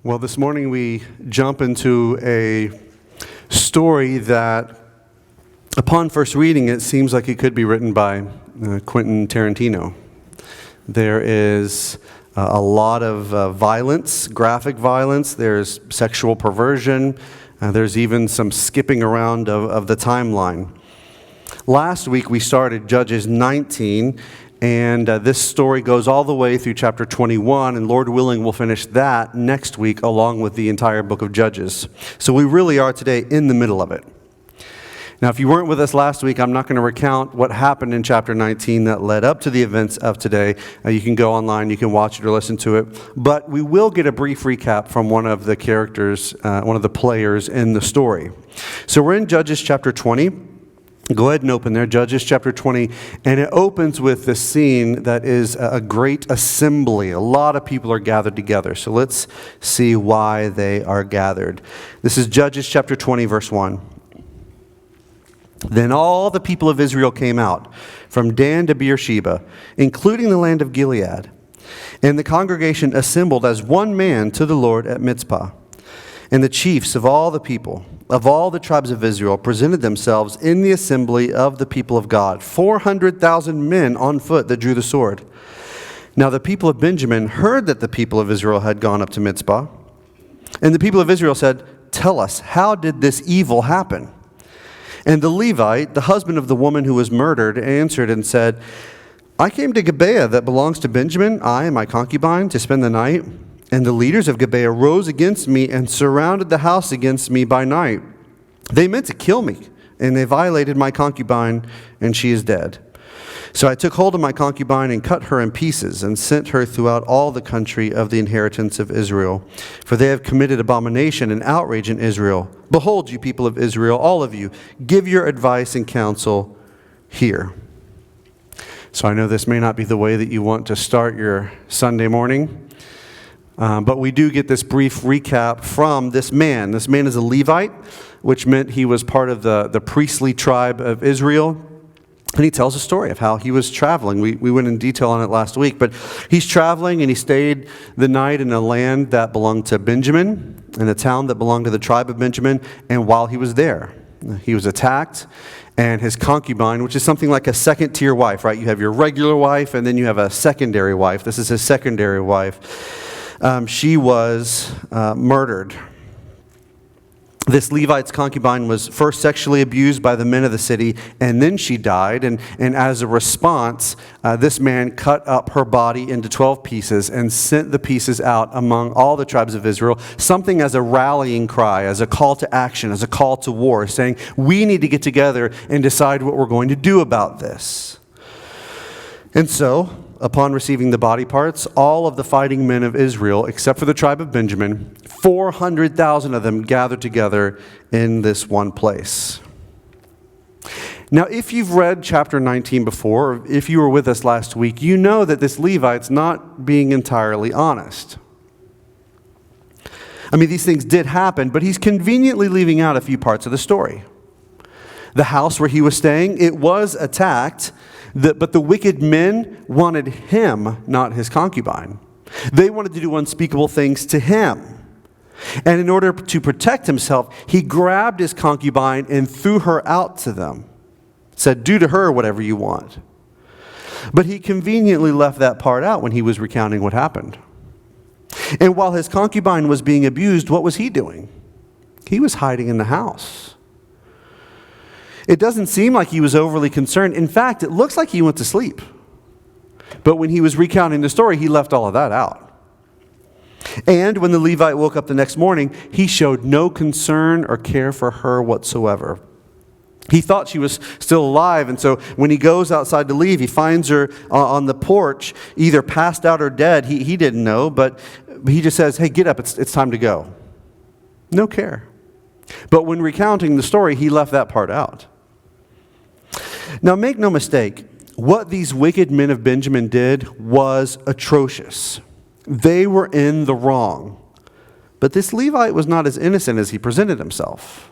Well, this morning we jump into a story that, upon first reading, it seems like it could be written by Quentin Tarantino. There is a lot of violence, graphic violence. There's sexual perversion. There's even some skipping around of the timeline. Last week we started Judges 19, and this story goes all the way through chapter 21, and Lord willing, we'll finish that next week along with the entire book of Judges. So we really are today in the middle of it. Now, if you weren't with us last week, I'm not going to recount what happened in chapter 19 that led up to the events of today. You can go online, you can watch it or listen to it. But we will get a brief recap from one of the characters, one of the players in the story. So we're in Judges chapter 20. Go ahead and open there, Judges chapter 20, and it opens with this scene that is a great assembly. A lot of people are gathered together, so let's see why they are gathered. This is Judges chapter 20, verse 1. Then all the people of Israel came out, from Dan to Beersheba, including the land of Gilead. And the congregation assembled as one man to the Lord at Mizpah. And the chiefs of all the people, of all the tribes of Israel, presented themselves in the assembly of the people of God, 400,000 men on foot that drew the sword. Now the people of Benjamin heard that the people of Israel had gone up to Mizpah. And the people of Israel said, "Tell us, how did this evil happen?" And the Levite, the husband of the woman who was murdered, answered and said, "I came to Gibeah that belongs to Benjamin, I and my concubine, to spend the night. And the leaders of Gibeah rose against me and surrounded the house against me by night. They meant to kill me, and they violated my concubine, and she is dead. So I took hold of my concubine and cut her in pieces and sent her throughout all the country of the inheritance of Israel. For they have committed abomination and outrage in Israel. Behold, you people of Israel, all of you, give your advice and counsel here." So I know this may not be the way that you want to start your Sunday morning. But we do get this brief recap from this man. This man is a Levite, which meant he was part of the priestly tribe of Israel. And he tells a story of how he was traveling. We went in detail on it last week. But he's traveling, and he stayed the night in a land that belonged to Benjamin, in a town that belonged to the tribe of Benjamin. And while he was there, he was attacked. And his concubine, which is something like a second-tier wife, right? You have your regular wife, and then you have a secondary wife. This is his secondary wife. She was murdered. This Levite's concubine was first sexually abused by the men of the city, and then she died. And as a response, this man cut up her body into 12 pieces and sent the pieces out among all the tribes of Israel, something as a rallying cry, as a call to action, as a call to war, saying, we need to get together and decide what we're going to do about this. And so, upon receiving the body parts, all of the fighting men of Israel, except for the tribe of Benjamin, 400,000 of them gathered together in this one place. Now, if you've read chapter 19 before, or if you were with us last week, you know that this Levite's not being entirely honest. I mean, these things did happen, but he's conveniently leaving out a few parts of the story. The house where he was staying, it was attacked, but the wicked men wanted him, not his concubine. They wanted to do unspeakable things to him. And in order to protect himself, he grabbed his concubine and threw her out to them. Said, "Do to her whatever you want." But he conveniently left that part out when he was recounting what happened. And while his concubine was being abused, what was he doing? He was hiding in the house. It doesn't seem like he was overly concerned. In fact, it looks like he went to sleep. But when he was recounting the story, he left all of that out. And when the Levite woke up the next morning, he showed no concern or care for her whatsoever. He thought she was still alive, and so when he goes outside to leave, he finds her on the porch, either passed out or dead. He didn't know, but he just says, "Hey, get up, it's time to go." No care. But when recounting the story, he left that part out. Now, make no mistake, what these wicked men of Benjamin did was atrocious. They were in the wrong. But this Levite was not as innocent as he presented himself.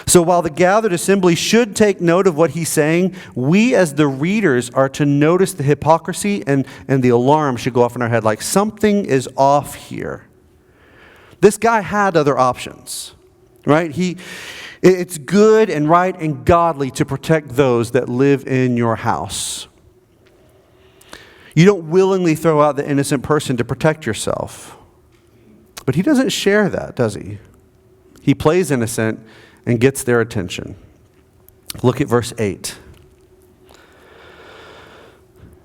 So while the gathered assembly should take note of what he's saying, we as the readers are to notice the hypocrisy, and the alarm should go off in our head like something is off here. This guy had other options, right? It's good and right and godly to protect those that live in your house. You don't willingly throw out the innocent person to protect yourself. But he doesn't share that, does he? He plays innocent and gets their attention. Look at verse 8.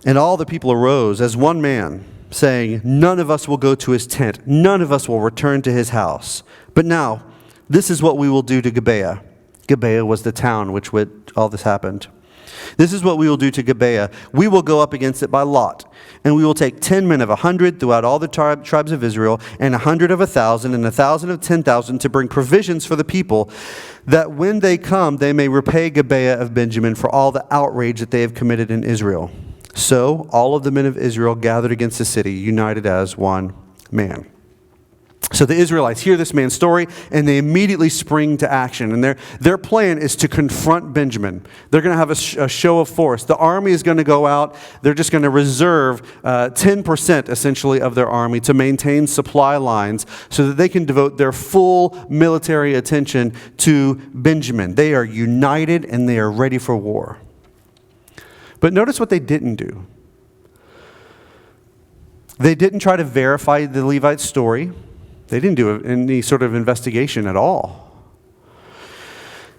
And all the people arose as one man, saying, none of us will go to his tent. None of us will return to his house. But now, this is what we will do to Gibeah. Gibeah was the town which all this happened. This is what we will do to Gibeah. We will go up against it by lot, and we will take 10 men of 100 throughout all the tribes of Israel, and 100 of 1,000, and 1,000 of 10,000 to bring provisions for the people, that when they come, they may repay Gibeah of Benjamin for all the outrage that they have committed in Israel. So all of the men of Israel gathered against the city, united as one man. So the Israelites hear this man's story, and they immediately spring to action. And their plan is to confront Benjamin. They're going to have a show of force. The army is going to go out. They're just going to reserve 10% essentially of their army to maintain supply lines so that they can devote their full military attention to Benjamin. They are united and they are ready for war. But notice what they didn't do. They didn't try to verify the Levite's story. They didn't do any sort of investigation at all.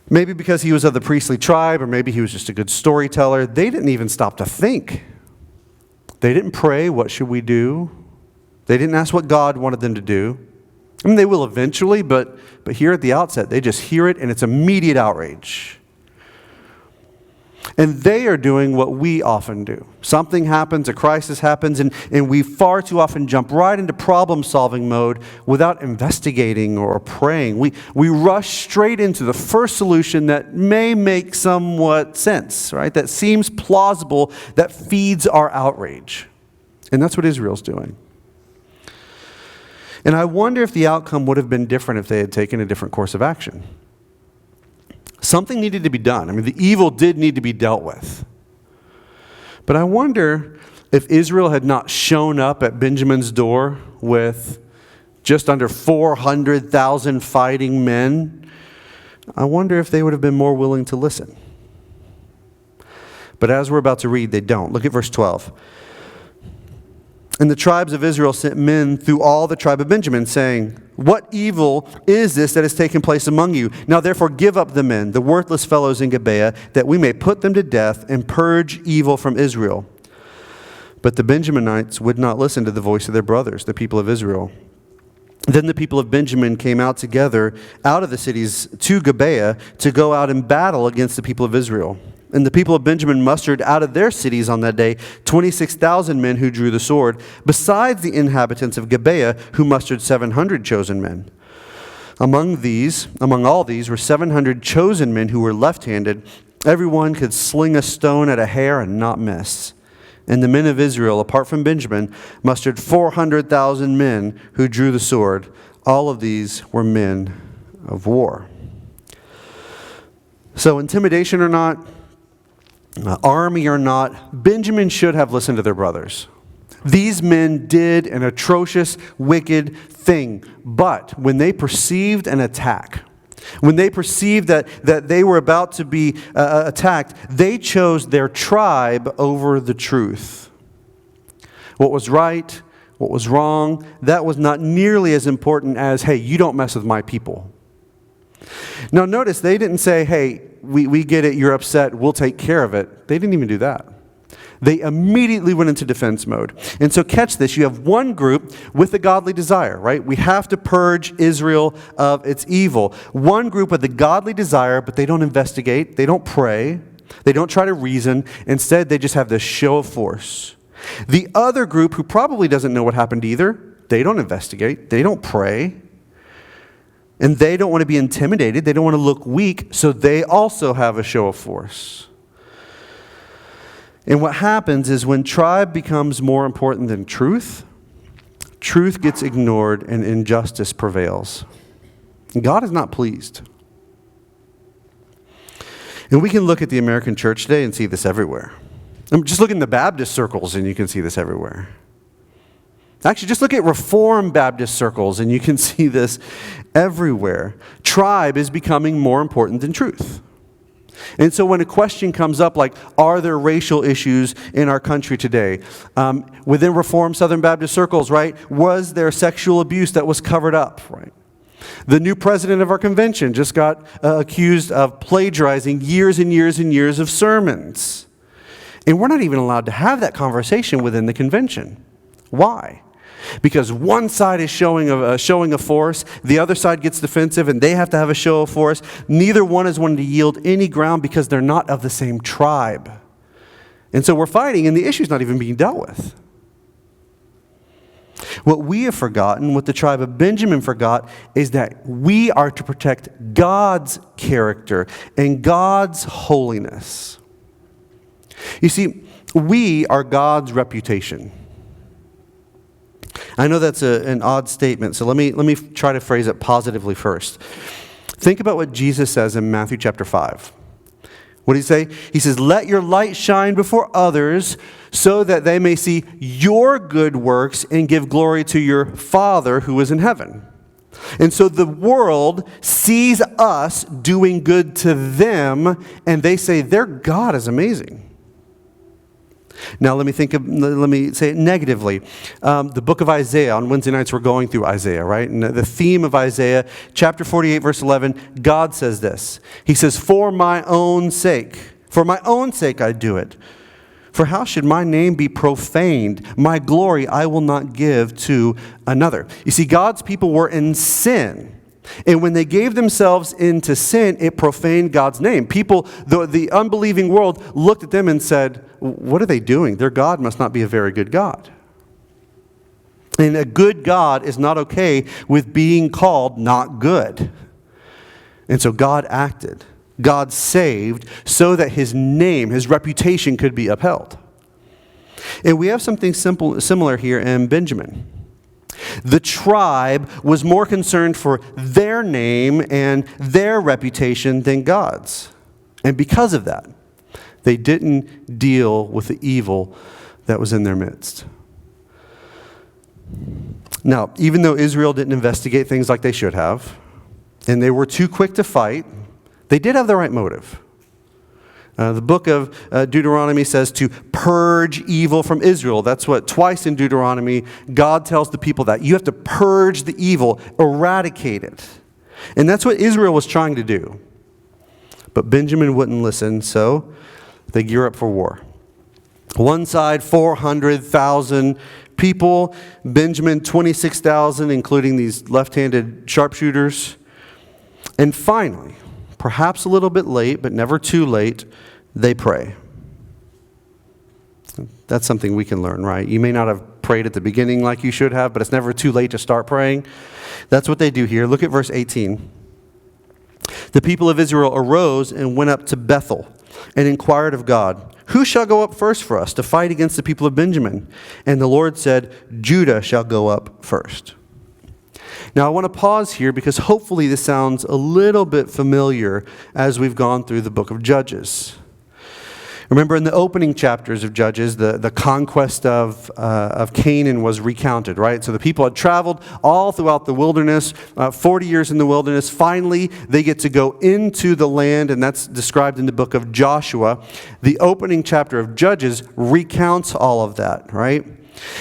Maybe because he was of the priestly tribe, or maybe he was just a good storyteller. They didn't even stop to think. They didn't pray, what should we do? They didn't ask what God wanted them to do. I mean, they will eventually, but here at the outset, they just hear it and it's immediate outrage. And they are doing what we often do. Something happens, a crisis happens, and we far too often jump right into problem-solving mode without investigating or praying. We rush straight into the first solution that may make somewhat sense, right? That seems plausible, that feeds our outrage. And that's what Israel's doing. And I wonder if the outcome would have been different if they had taken a different course of action. Something needed to be done. I mean, the evil did need to be dealt with. But I wonder if Israel had not shown up at Benjamin's door with just under 400,000 fighting men, I wonder if they would have been more willing to listen. But as we're about to read, they don't. Look at verse 12. And the tribes of Israel sent men through all the tribe of Benjamin, saying, what evil is this that has taken place among you? Now therefore give up the men, the worthless fellows in Gibeah, that we may put them to death and purge evil from Israel. But the Benjaminites would not listen to the voice of their brothers, the people of Israel. Then the people of Benjamin came out together out of the cities to Gibeah to go out in battle against the people of Israel. And the people of Benjamin mustered out of their cities on that day 26,000 men who drew the sword, besides the inhabitants of Gibeah, who mustered 700 chosen men. Among all these were 700 chosen men who were left-handed. Everyone could sling a stone at a hair and not miss. And the men of Israel, apart from Benjamin, mustered 400,000 men who drew the sword. All of these were men of war. So intimidation or not, army or not, Benjamin should have listened to their brothers. These men did an atrocious, wicked thing. But when they perceived an attack, when they perceived that they were about to be attacked, they chose their tribe over the truth. What was right, what was wrong, that was not nearly as important as, hey, you don't mess with my people. Now notice, they didn't say, hey, we get it, you're upset, we'll take care of it. They didn't even do that. They immediately went into defense mode. And so catch this, you have one group with a godly desire, right? We have to purge Israel of its evil. One group with a godly desire, but they don't investigate, they don't pray, they don't try to reason. Instead, they just have this show of force. The other group, who probably doesn't know what happened either, they don't investigate, they don't pray, and they don't want to be intimidated. They don't want to look weak, so they also have a show of force. And what happens is when tribe becomes more important than truth, truth gets ignored and injustice prevails. And God is not pleased. And we can look at the American church today and see this everywhere. Just look in the Baptist circles and you can see this everywhere. Actually, just look at Reformed Baptist circles, and you can see this everywhere. Tribe is becoming more important than truth. And so when a question comes up like, are there racial issues in our country today? Within Reformed Southern Baptist circles, right, was there sexual abuse that was covered up, right? The new president of our convention just got accused of plagiarizing years and years and years of sermons. And we're not even allowed to have that conversation within the convention. Why? Because one side is showing a force, the other side gets defensive, and they have to have a show of force. Neither one is wanting to yield any ground because they're not of the same tribe. And so we're fighting, and the issue's not even being dealt with. What we have forgotten, what the tribe of Benjamin forgot, is that we are to protect God's character and God's holiness. You see, we are God's reputation. I know that's an odd statement, so let me try to phrase it positively first. Think about what Jesus says in Matthew chapter 5. What did he say? He says, "Let your light shine before others so that they may see your good works and give glory to your Father who is in heaven." And so the world sees us doing good to them, and they say their God is amazing. Now let me say it negatively. The book of Isaiah, on Wednesday nights we're going through Isaiah, right? And the theme of Isaiah, chapter 48, verse 11, God says this. He says, for my own sake I do it. For how should my name be profaned? My glory I will not give to another. You see, God's people were in sin. And when they gave themselves into sin, it profaned God's name. People, the unbelieving world, looked at them and said, what are they doing? Their God must not be a very good God. And a good God is not okay with being called not good. And so God acted. God saved so that his name, his reputation could be upheld. And we have something similar here in Benjamin. The tribe was more concerned for their name and their reputation than God's. And because of that, they didn't deal with the evil that was in their midst. Now, even though Israel didn't investigate things like they should have, and they were too quick to fight, they did have the right motive. The book of Deuteronomy says to purge evil from Israel. That's what twice in Deuteronomy God tells the people that. You have to purge the evil, eradicate it. And that's what Israel was trying to do. But Benjamin wouldn't listen, so they gear up for war. One side, 400,000 people. Benjamin, 26,000, including these left-handed sharpshooters. And finally, perhaps a little bit late, but never too late, they pray. That's something we can learn, right? You may not have prayed at the beginning like you should have, but it's never too late to start praying. That's what they do here. Look at verse 18. The people of Israel arose and went up to Bethel and inquired of God, who shall go up first for us to fight against the people of Benjamin? And the Lord said, Judah shall go up first. Now, I want to pause here because hopefully this sounds a little bit familiar as we've gone through the book of Judges. Remember in the opening chapters of Judges, the conquest of Canaan was recounted, right? So the people had traveled all throughout the wilderness, 40 years in the wilderness. Finally, they get to go into the land, and that's described in the book of Joshua. The opening chapter of Judges recounts all of that, right?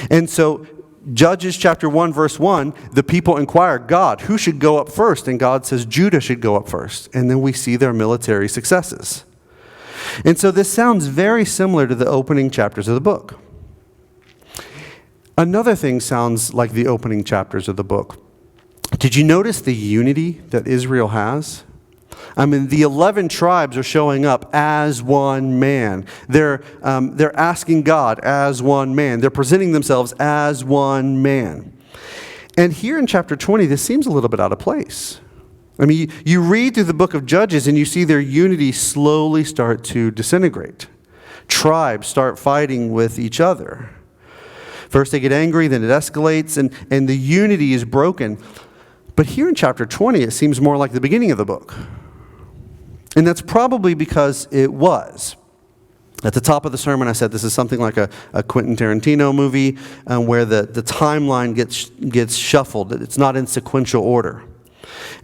And so Judges chapter 1, verse 1, the people inquire, God, who should go up first? And God says Judah should go up first. And then we see their military successes. And so this sounds very similar to the opening chapters of the book. Another thing sounds like the opening chapters of the book. Did you notice the unity that Israel has? I mean, the 11 tribes are showing up as one man. They're asking God as one man. They're presenting themselves as one man. And here in chapter 20, this seems a little bit out of place. I mean, you read through the book of Judges and you see their unity slowly start to disintegrate. Tribes start fighting with each other. First they get angry, then it escalates, and the unity is broken. But here in chapter 20, it seems more like the beginning of the book. And that's probably because it was. At the top of the sermon, I said this is something like a Quentin Tarantino movie where the timeline gets shuffled. It's not in sequential order.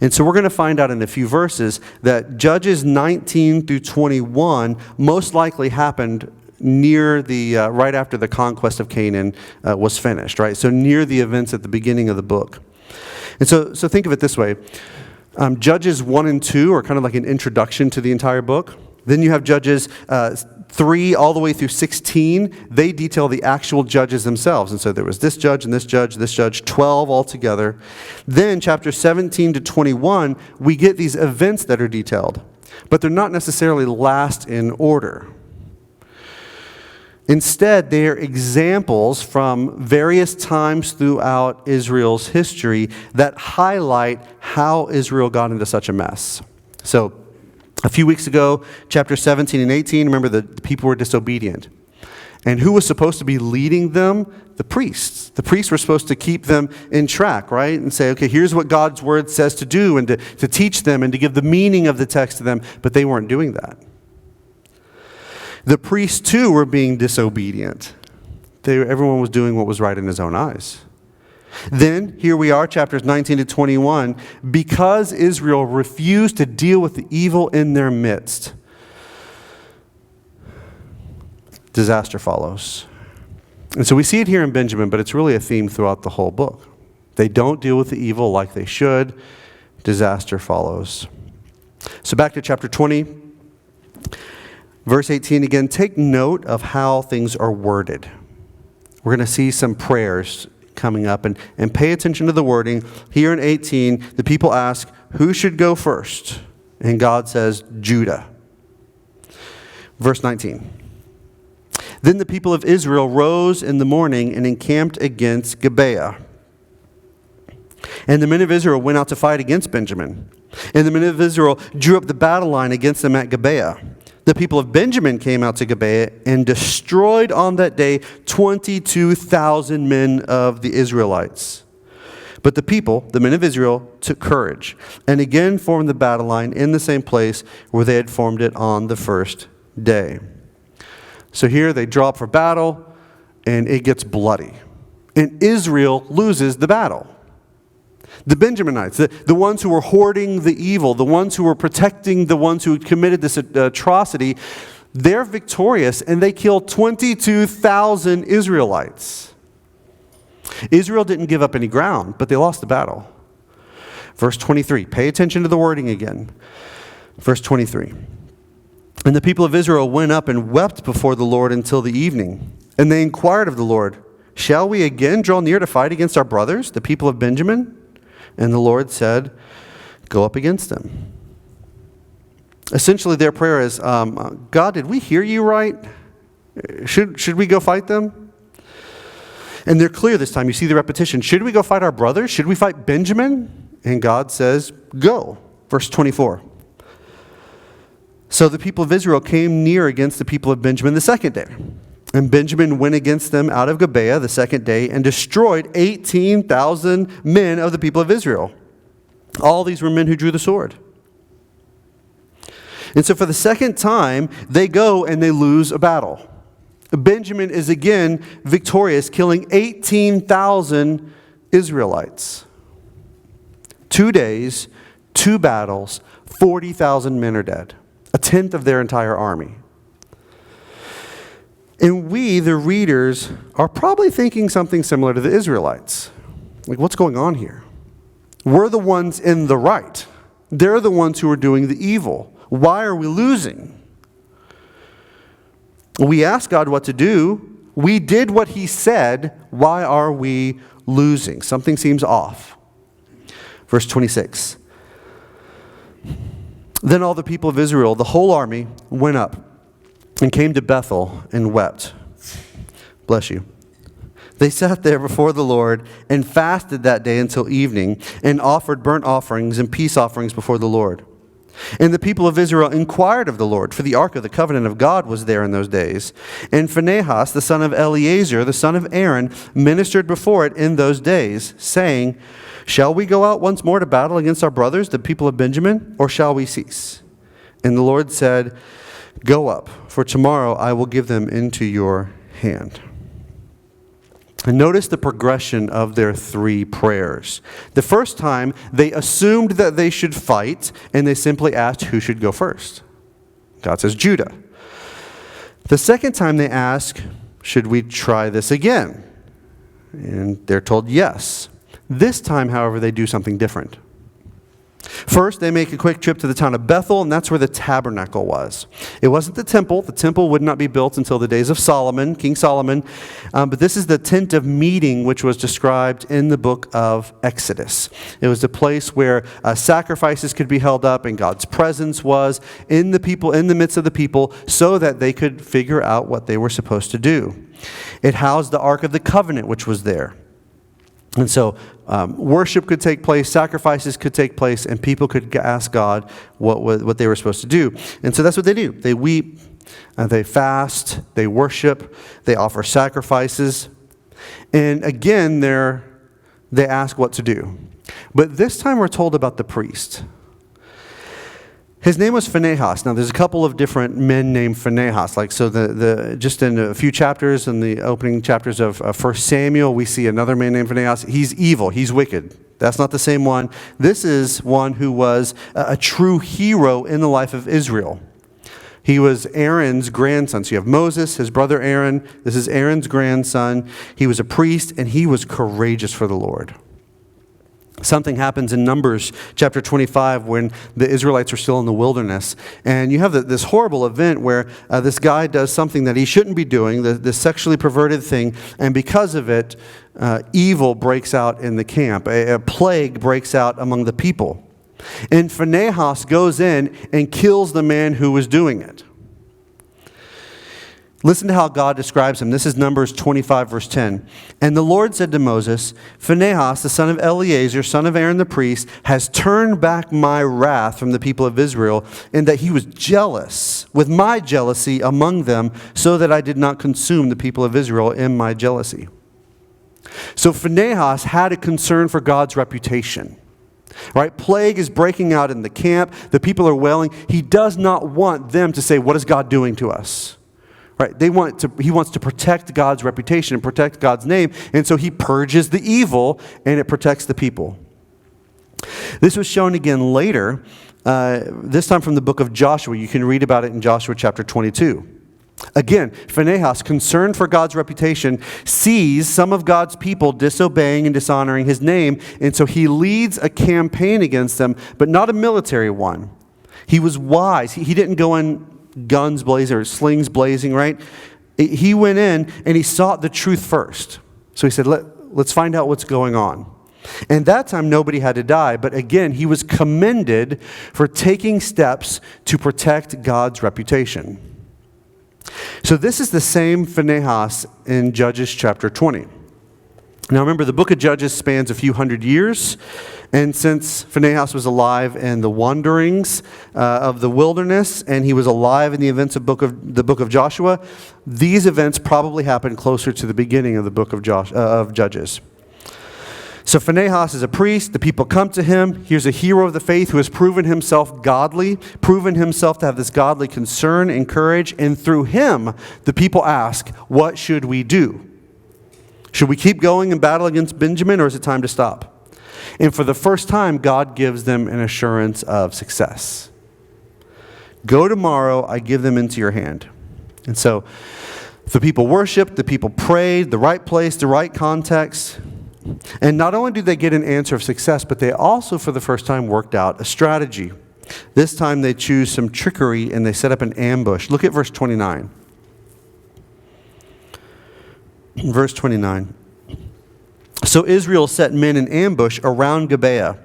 And so we're going to find out in a few verses that Judges 19 through 21 most likely happened near the right after the conquest of Canaan was finished, right? So near the events at the beginning of the book. And so think of it this way. Judges 1 and 2 are kind of like an introduction to the entire book. Then you have Judges 3 all the way through 16. They detail the actual judges themselves. And so there was this judge and this judge, 12 altogether. Then chapter 17 to 21, we get these events that are detailed. But they're not necessarily last in order. Instead, they are examples from various times throughout Israel's history that highlight how Israel got into such a mess. So, a few weeks ago, chapter 17 and 18, remember the people were disobedient. And who was supposed to be leading them? The priests. The priests were supposed to keep them in track, right? And say, okay, here's what God's word says to do, and to teach them and to give the meaning of the text to them. But they weren't doing that. The priests, too, were being disobedient. Everyone was doing what was right in his own eyes. Then, here we are, chapters 19 to 21. Because Israel refused to deal with the evil in their midst, disaster follows. And so we see it here in Benjamin, but it's really a theme throughout the whole book. They don't deal with the evil like they should. Disaster follows. So back to chapter 20. Verse 18 again, take note of how things are worded. We're going to see some prayers coming up, and pay attention to the wording. Here in 18, the people ask, who should go first? And God says, Judah. Verse 19. Then the people of Israel rose in the morning and encamped against Gibeah. And the men of Israel went out to fight against Benjamin. And the men of Israel drew up the battle line against them at Gibeah. The people of Benjamin came out to Gibeah and destroyed on that day 22,000 men of the Israelites. But the people, the men of Israel, took courage and again formed the battle line in the same place where they had formed it on the first day. So here they draw up for battle and it gets bloody. And Israel loses the battle. The Benjaminites, the ones who were hoarding the evil, the ones who were protecting the ones who had committed this atrocity, they're victorious and they kill 22,000 Israelites. Israel didn't give up any ground, but they lost the battle. Verse 23, pay attention to the wording again. Verse 23. And the people of Israel went up and wept before the Lord until the evening. And they inquired of the Lord, shall we again draw near to fight against our brothers, the people of Benjamin? And the Lord said, go up against them. Essentially, their prayer is, God, did we hear you right? Should we go fight them? And they're clear this time. You see the repetition. Should we go fight our brothers? Should we fight Benjamin? And God says, go. Verse 24. So the people of Israel came near against the people of Benjamin the second day. And Benjamin went against them out of Gibeah the second day and destroyed 18,000 men of the people of Israel. All these were men who drew the sword. And so for the second time, they go and they lose a battle. Benjamin is again victorious, killing 18,000 Israelites. 2 days, 2 battles, 40,000 men are dead. A tenth of their entire army. And we, the readers, are probably thinking something similar to the Israelites. Like, what's going on here? We're the ones in the right. They're the ones who are doing the evil. Why are we losing? We asked God what to do. We did what He said. Why are we losing? Something seems off. Verse 26. Then all the people of Israel, the whole army, went up and came to Bethel and wept. Bless you. They sat there before the Lord and fasted that day until evening and offered burnt offerings and peace offerings before the Lord. And the people of Israel inquired of the Lord, for the ark of the covenant of God was there in those days. And Phenehos, the son of Eleazar, the son of Aaron, ministered before it in those days, saying, shall we go out once more to battle against our brothers, the people of Benjamin, or shall we cease? And the Lord said, Go up, for tomorrow I will give them into your hand. And notice the progression of their three prayers. The first time, they assumed that they should fight, and they simply asked who should go first. God says, Judah. The second time they ask, should we try this again? And they're told yes. This time, however, they do something different. First, they make a quick trip to the town of Bethel, and that's where the tabernacle was. It wasn't the temple. The temple would not be built until the days of Solomon, King Solomon. But this is the tent of meeting, which was described in the book of Exodus. It was a place where sacrifices could be held up, and God's presence was in the midst of the people, so that they could figure out what they were supposed to do. It housed the Ark of the Covenant, which was there. And so worship could take place, sacrifices could take place, and people could ask God what they were supposed to do. And so that's what they do. They weep, they fast, they worship, they offer sacrifices. And again, they ask what to do. But this time we're told about the priest. His name was Fenejos. Now, there's a couple of different men named Fenejos. Just in a few chapters, in the opening chapters of 1 Samuel, we see another man named Fenejos. He's evil. He's wicked. That's not the same one. This is one who was a true hero in the life of Israel. He was Aaron's grandson. So you have Moses, his brother Aaron. This is Aaron's grandson. He was a priest, and he was courageous for the Lord. Something happens in Numbers chapter 25 when the Israelites are still in the wilderness. And you have this horrible event where this guy does something that he shouldn't be doing, this sexually perverted thing. And because of it, evil breaks out in the camp. A plague breaks out among the people. And Phinehas goes in and kills the man who was doing it. Listen to how God describes him. This is Numbers 25, verse 10. And the Lord said to Moses, Phinehas, the son of Eleazar, son of Aaron the priest, has turned back my wrath from the people of Israel, in that he was jealous with my jealousy among them, so that I did not consume the people of Israel in my jealousy. So Phinehas had a concern for God's reputation. Right? Plague is breaking out in the camp. The people are wailing. He does not want them to say, what is God doing to us? Right? He wants to protect God's reputation and protect God's name, and so he purges the evil, and it protects the people. This was shown again later, this time from the book of Joshua. You can read about it in Joshua chapter 22. Again, Phinehas, concerned for God's reputation, sees some of God's people disobeying and dishonoring his name, and so he leads a campaign against them, but not a military one. He was wise. He didn't go in guns blazing or slings blazing, right? He went in and he sought the truth first. So he said, let's find out what's going on. And that time nobody had to die, but again, he was commended for taking steps to protect God's reputation. So this is the same Phinehas in Judges chapter 20. Now remember, the book of Judges spans a few hundred years, and since Phinehas was alive in the wanderings of the wilderness, and he was alive in the events of the book of Joshua, these events probably happened closer to the beginning of the book of Judges. So Phinehas is a priest. The people come to him. Here's a hero of the faith who has proven himself godly, proven himself to have this godly concern and courage, and through him, the people ask, what should we do? Should we keep going in battle against Benjamin, or is it time to stop? And for the first time, God gives them an assurance of success. Go tomorrow, I give them into your hand. And so the people worshiped, the people prayed, the right place, the right context. And not only did they get an answer of success, but they also, for the first time, worked out a strategy. This time they choose some trickery and they set up an ambush. Look at verse 29. Verse 29. So Israel set men in ambush around Gibeah.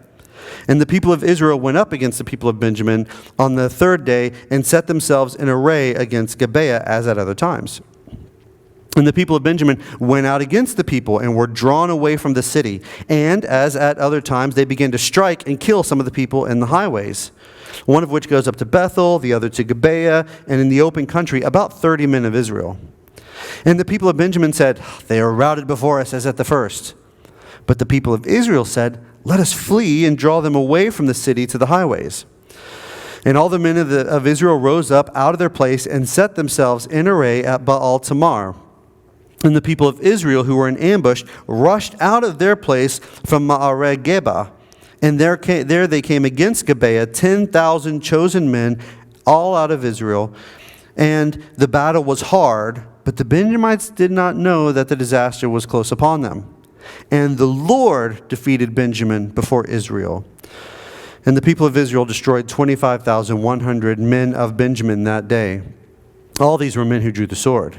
And the people of Israel went up against the people of Benjamin on the third day and set themselves in array against Gibeah as at other times. And the people of Benjamin went out against the people and were drawn away from the city. And as at other times, they began to strike and kill some of the people in the highways, one of which goes up to Bethel, the other to Gibeah, and in the open country, about 30 men of Israel. And the people of Benjamin said, they are routed before us as at the first. But the people of Israel said, let us flee and draw them away from the city to the highways. And all the men of Israel rose up out of their place and set themselves in array at Baal Tamar. And the people of Israel who were in ambush rushed out of their place from Ma'areh Geba. And there they came against Gibeah, 10,000 chosen men, all out of Israel. And the battle was hard, but the Benjamites did not know that the disaster was close upon them. And the Lord defeated Benjamin before Israel. And the people of Israel destroyed 25,100 men of Benjamin that day. All these were men who drew the sword.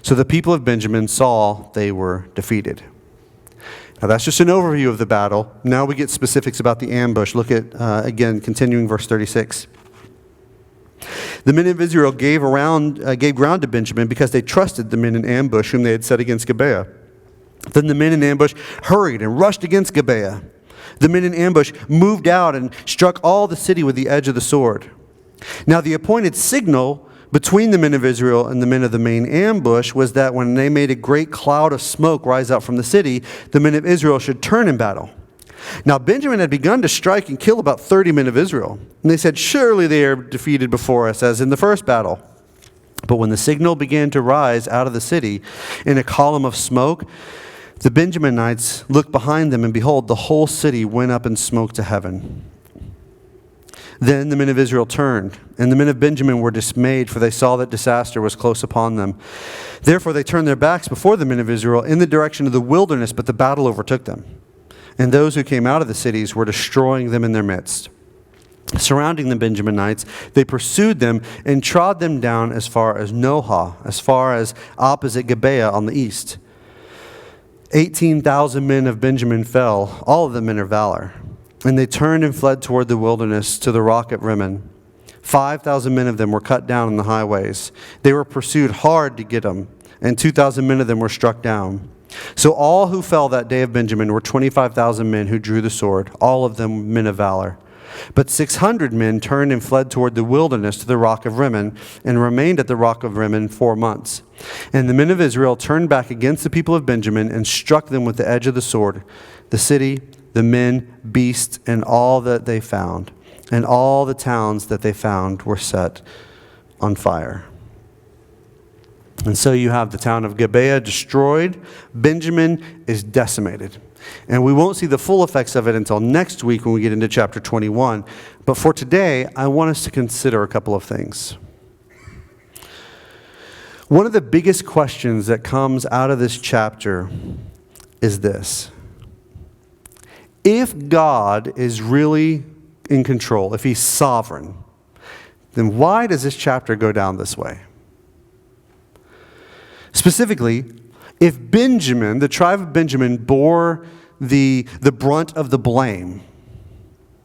So the people of Benjamin saw they were defeated. Now that's just an overview of the battle. Now we get specifics about the ambush. Look at, again, continuing verse 36. The men of Israel gave ground to Benjamin because they trusted the men in ambush whom they had set against Gibeah. Then the men in ambush hurried and rushed against Gibeah. The men in ambush moved out and struck all the city with the edge of the sword. Now the appointed signal between the men of Israel and the men of the main ambush was that when they made a great cloud of smoke rise up from the city, the men of Israel should turn in battle. Now Benjamin had begun to strike and kill about 30 men of Israel. And they said, surely they are defeated before us, as in the first battle. But when the signal began to rise out of the city in a column of smoke, the Benjaminites looked behind them, and behold, the whole city went up in smoke to heaven. Then the men of Israel turned, and the men of Benjamin were dismayed, for they saw that disaster was close upon them. Therefore they turned their backs before the men of Israel in the direction of the wilderness, but the battle overtook them. And those who came out of the cities were destroying them in their midst. Surrounding the Benjaminites, they pursued them and trod them down as far as Nohah, as far as opposite Gibeah on the east. 18,000 men of Benjamin fell, all of them men of valor. And they turned and fled toward the wilderness to the rock at Rimmon. 5,000 men of them were cut down in the highways. They were pursued hard to get them, and 2,000 men of them were struck down. So all who fell that day of Benjamin were 25,000 men who drew the sword, all of them men of valor. But 600 men turned and fled toward the wilderness to the rock of Rimmon, and remained at the rock of Rimmon 4 months. And the men of Israel turned back against the people of Benjamin and struck them with the edge of the sword, the city, the men, beasts, and all that they found. And all the towns that they found were set on fire. And so you have the town of Gibeah destroyed. Benjamin is decimated. And we won't see the full effects of it until next week when we get into chapter 21. But for today, I want us to consider a couple of things. One of the biggest questions that comes out of this chapter is this. If God is really in control, if he's sovereign, then why does this chapter go down this way? Specifically, if Benjamin, the tribe of Benjamin, bore the brunt of the blame,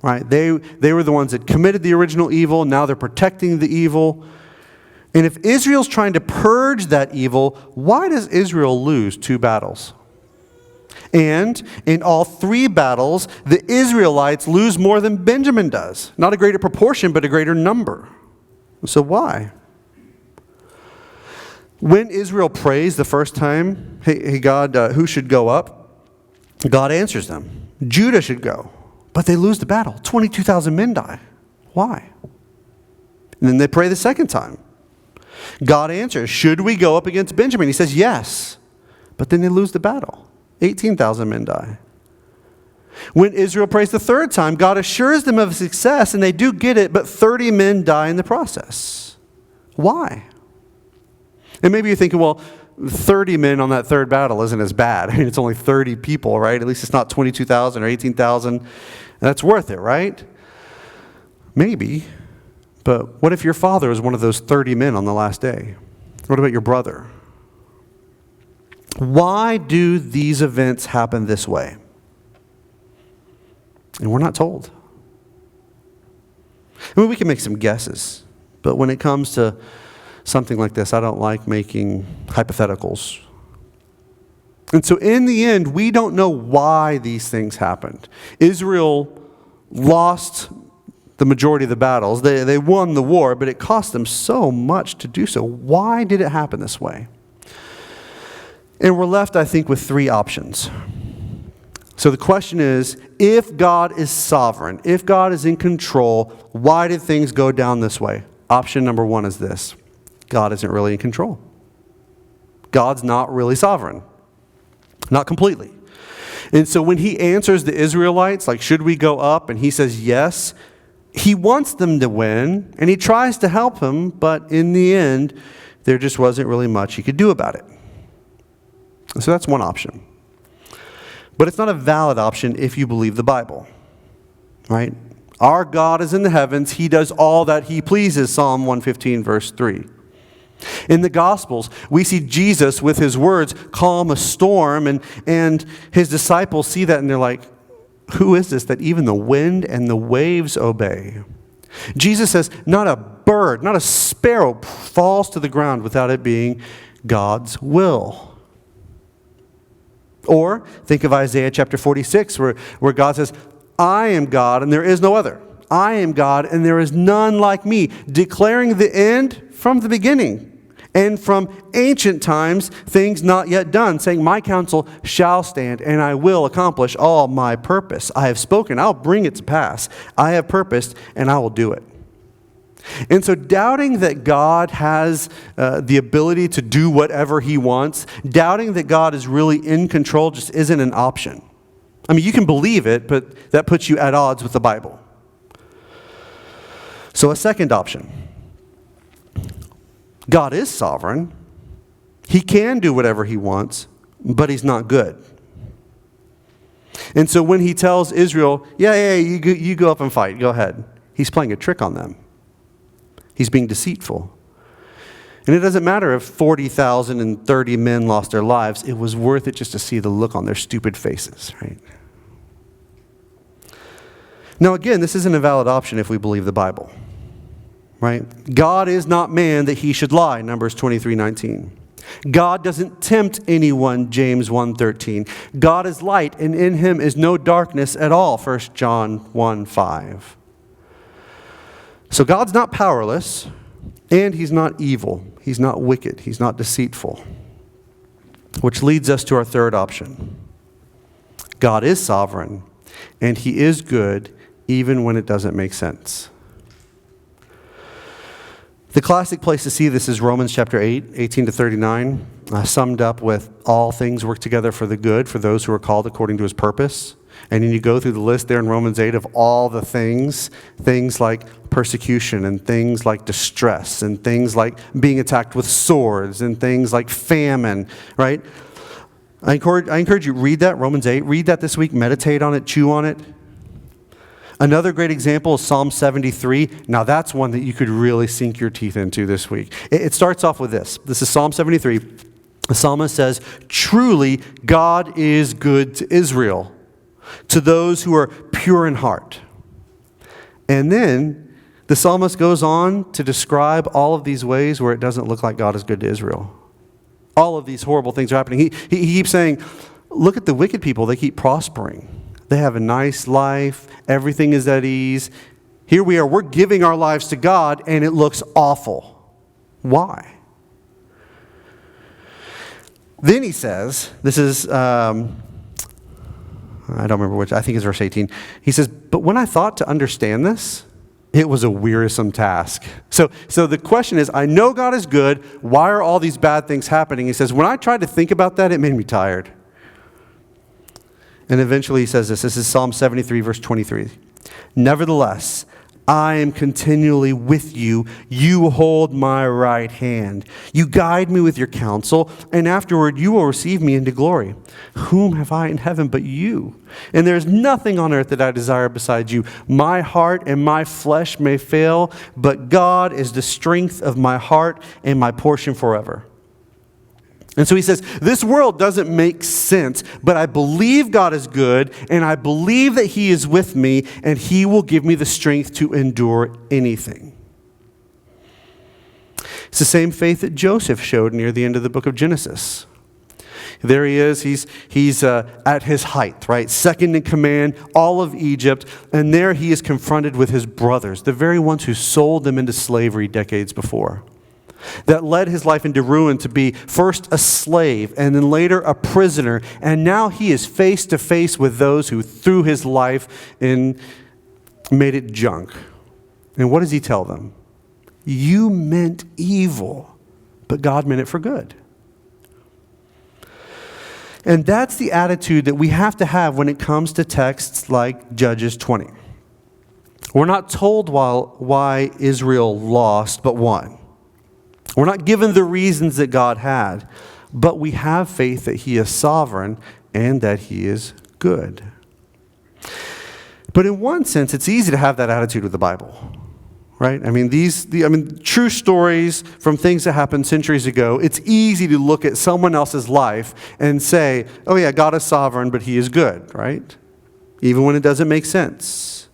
right? They were the ones that committed the original evil. Now they're protecting the evil. And if Israel's trying to purge that evil, why does Israel lose 2 battles? And in all 3 battles, the Israelites lose more than Benjamin does. Not a greater proportion, but a greater number. So why? When Israel prays the first time, hey God, who should go up? God answers them. Judah should go. But they lose the battle. 22,000 men die. Why? And then they pray the second time. God answers, should we go up against Benjamin? He says, yes. But then they lose the battle. 18,000 men die. When Israel prays the third time, God assures them of success, and they do get it, but 30 men die in the process. Why? And maybe you're thinking, well, 30 men on that third battle isn't as bad. I mean, it's only 30 people, right? At least it's not 22,000 or 18,000. That's worth it, right? Maybe. But what if your father was one of those 30 men on the last day? What about your brother? Why do these events happen this way? And we're not told. I mean, we can make some guesses, but when it comes to something like this, I don't like making hypotheticals. And so in the end, we don't know why these things happened. Israel lost the majority of the battles. They won the war, but it cost them so much to do so. Why did it happen this way? And we're left, I think, with 3 options. So the question is, if God is sovereign, if God is in control, why did things go down this way? Option number one is this: God isn't really in control. God's not really sovereign. Not completely. And so when he answers the Israelites, like, should we go up? And he says yes, he wants them to win, and he tries to help them, but in the end, there just wasn't really much he could do about it. So that's one option. But it's not a valid option if you believe the Bible, right? Our God is in the heavens. He does all that he pleases, Psalm 115, verse 3. In the Gospels, we see Jesus with his words calm a storm, and his disciples see that and they're like, who is this that even the wind and the waves obey? Jesus says, not a bird, not a sparrow falls to the ground without it being God's will. Or think of Isaiah chapter 46, where God says, I am God and there is no other. I am God and there is none like me, declaring the end from the beginning, and from ancient times things not yet done, saying, my counsel shall stand, and I will accomplish all my purpose. I have spoken, I'll bring it to pass. I have purposed, and I will do it. And so doubting that God has the ability to do whatever he wants, doubting that God is really in control just isn't an option. I mean, you can believe it, but that puts you at odds with the Bible. So a second option. God is sovereign. He can do whatever he wants, but he's not good. And so when he tells Israel, you go up and fight, go ahead, he's playing a trick on them. He's being deceitful. And it doesn't matter if 40,030 men lost their lives. It was worth it just to see the look on their stupid faces, right? Now, again, this isn't a valid option if we believe the Bible, right? God is not man that he should lie, Numbers 23:19. God doesn't tempt anyone, James 1:13. God is light, and in him is no darkness at all, 1 John 1:5. So God's not powerless, and he's not evil. He's not wicked. He's not deceitful. Which leads us to our third option. God is sovereign, and he is good even when it doesn't make sense. The classic place to see this is Romans chapter 8, 18-39, summed up with all things work together for the good for those who are called according to his purpose. And then you go through the list there in Romans 8 of all the things like persecution and things like distress and things like being attacked with swords and things like famine, right? I encourage you, read that, Romans 8. Read that this week, meditate on it, chew on it. Another great example is Psalm 73. Now that's one that you could really sink your teeth into this week. It starts off with this. This is Psalm 73. The psalmist says, truly God is good to Israel, to those who are pure in heart. And then the psalmist goes on to describe all of these ways where it doesn't look like God is good to Israel. All of these horrible things are happening. He keeps saying, look at the wicked people. They keep prospering. They have a nice life. Everything is at ease. Here we are. We're giving our lives to God, and it looks awful. Why? Then he says, this is, I don't remember which, I think it's verse 18. He says, but when I thought to understand this, it was a wearisome task. So the question is, I know God is good. Why are all these bad things happening? He says, when I tried to think about that, it made me tired. And eventually he says this. This is Psalm 73, verse 23. Nevertheless, I am continually with you. You hold my right hand. You guide me with your counsel, and afterward you will receive me into glory. Whom have I in heaven but you? And there is nothing on earth that I desire besides you. My heart and my flesh may fail, but God is the strength of my heart and my portion forever. And so he says, this world doesn't make sense, but I believe God is good, and I believe that he is with me, and he will give me the strength to endure anything. It's the same faith that Joseph showed near the end of the book of Genesis. There he is. He's at his height, right? Second in command, all of Egypt. And there he is confronted with his brothers, the very ones who sold him into slavery decades before. that led his life into ruin to be first a slave and then later a prisoner. And now he is face to face with those who threw his life and made it junk. And what does he tell them? You meant evil, but God meant it for good. And that's the attitude that we have to have when it comes to texts like Judges 20. We're not told why Israel lost but won. We're not given the reasons that God had, but we have faith that he is sovereign and that he is good. But in one sense, it's easy to have that attitude with the Bible, right? I mean, true stories from things that happened centuries ago, it's easy to look at someone else's life and say, oh yeah, God is sovereign, but he is good, right? Even when it doesn't make sense.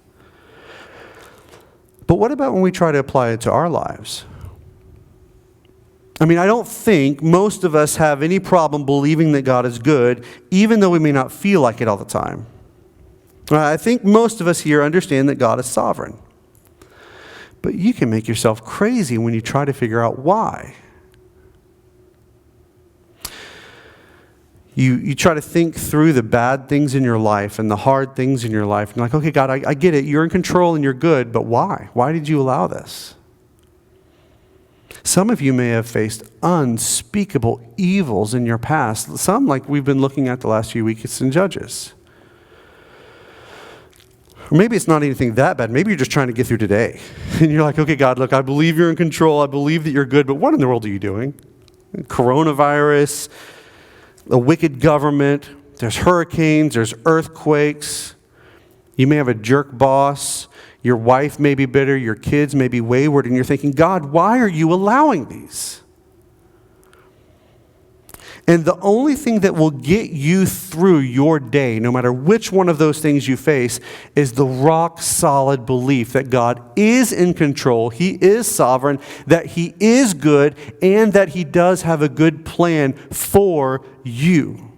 But what about when we try to apply it to our lives? I mean, I don't think most of us have any problem believing that God is good, even though we may not feel like it all the time. I think most of us here understand that God is sovereign. But you can make yourself crazy when you try to figure out why. You try to think through the bad things in your life and the hard things in your life. And you're like, okay, God, I get it. You're in control and you're good, but why? Why did you allow this? Some of you may have faced unspeakable evils in your past. Some, like we've been looking at the last few weeks in Judges. Or maybe it's not anything that bad. Maybe you're just trying to get through today. And you're like, okay, God, look, I believe you're in control. I believe that you're good. But what in the world are you doing? Coronavirus, a wicked government. There's hurricanes. There's earthquakes. You may have a jerk boss. Your wife may be bitter, your kids may be wayward, and you're thinking, God, why are you allowing these? And the only thing that will get you through your day, no matter which one of those things you face, is the rock-solid belief that God is in control, he is sovereign, that he is good, and that he does have a good plan for you.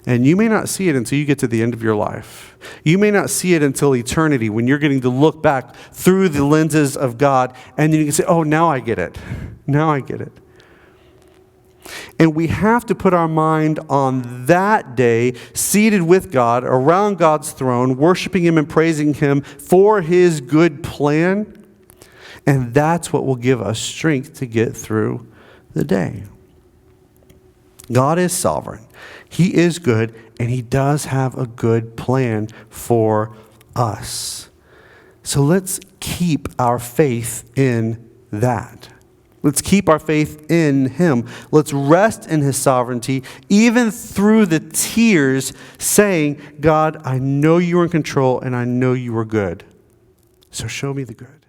And you may not see it until you get to the end of your life. You may not see it until eternity when you're getting to look back through the lenses of God and then you can say, oh, now I get it. Now I get it. And we have to put our mind on that day, seated with God, around God's throne, worshiping him and praising him for his good plan. And that's what will give us strength to get through the day. God is sovereign. He is good, and he does have a good plan for us. So let's keep our faith in that. Let's keep our faith in him. Let's rest in his sovereignty, even through the tears, saying, God, I know you are in control, and I know you are good. So show me the good.